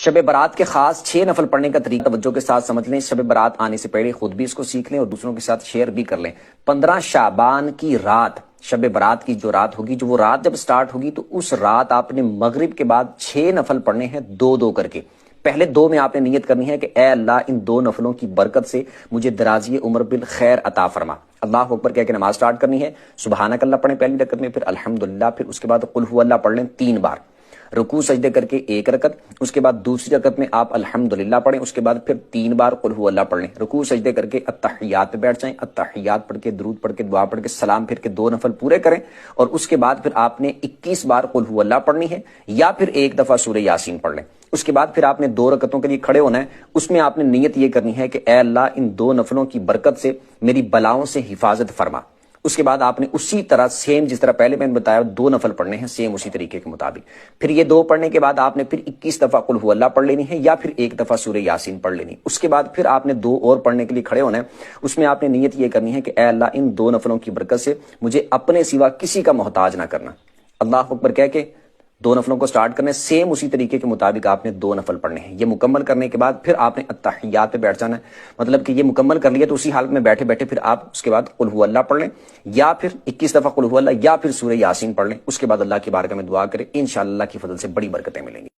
شب برات کے خاص 6 نفل پڑھنے کا طریقہ توجہ کے ساتھ سمجھ لیں۔ شب برات آنے سے پہلے خود بھی اس کو سیکھ لیں اور دوسروں کے ساتھ شیئر بھی کر لیں۔ 15 شعبان کی رات، شب برات کی جو رات ہوگی، جو وہ رات جب سٹارٹ ہوگی تو اس رات آپ نے مغرب کے بعد 6 نفل پڑھنے ہیں، 2 کر کے۔ پہلے 2 میں آپ نے نیت کرنی ہے کہ اے اللہ ان 2 نفلوں کی برکت سے مجھے درازی عمر بالخیر عطا فرما۔ اللہ اکبر کہہ کے نماز سٹارٹ کرنی ہے، سبحانک اللہ پڑھیں پہلی رکعت میں، پھر الحمدللہ، پھر اس کے بعد قل هو اللہ پڑھ لیں 3 بار، رکوع سجدے کر کے 1 رکعت، اس کے بعد دوسری رکعت میں آپ الحمدللہ پڑھیں، اس کے بعد پھر 3 بار قل هو اللہ پڑھ لیں، رکوع سجدے کر کے التحیات پہ بیٹھ جائیں، التحیات پڑھ کے درود پڑھ کے دعا پڑھ کے سلام پھر کے 2 نفل پورے کریں، اور اس کے بعد پھر آپ نے 21 بار قل هو اللہ پڑھنی ہے، یا پھر 1 دفعہ سورہ یاسین پڑھ لیں۔ اس کے بعد پھر آپ نے 2 رکعتوں کے لیے کھڑے ہونا ہے، اس میں آپ نے نیت یہ کرنی ہے کہ اے اللہ ان 2 نفلوں کی برکت سے میری بلاؤں سے حفاظت فرما۔ اس کے بعد آپ نے اسی طرح سیم جس طرح پہلے میں نے بتایا 2 نفل پڑھنے ہیں، سیم اسی طریقے کے مطابق۔ پھر یہ 2 پڑھنے کے بعد آپ نے پھر 21 دفعہ قل هو اللہ پڑھ لینی ہے، یا پھر 1 دفعہ سورہ یاسین پڑھ لینی۔ اس کے بعد پھر آپ نے 2 اور پڑھنے کے لیے کھڑے ہونا ہے، اس میں آپ نے نیت یہ کرنی ہے کہ اے اللہ ان 2 نفلوں کی برکت سے مجھے اپنے سوا کسی کا محتاج نہ کرنا۔ اللہ اکبر کہہ کے 2 نفلوں کو سٹارٹ کرنے، سیم اسی طریقے کے مطابق آپ نے 2 نفل پڑھنے ہیں۔ یہ مکمل کرنے کے بعد پھر آپ نے التحیات پہ بیٹھ جانا ہے، مطلب کہ یہ مکمل کر لیا تو اسی حالت میں بیٹھے بیٹھے پھر آپ اس کے بعد قل هو اللہ پڑھ لیں، یا پھر 21 دفعہ قل هو اللہ، یا پھر سورہ یاسین پڑھ لیں۔ اس کے بعد اللہ کی بارگاہ میں دعا کریں، انشاءاللہ کی فضل سے بڑی برکتیں ملیں گی۔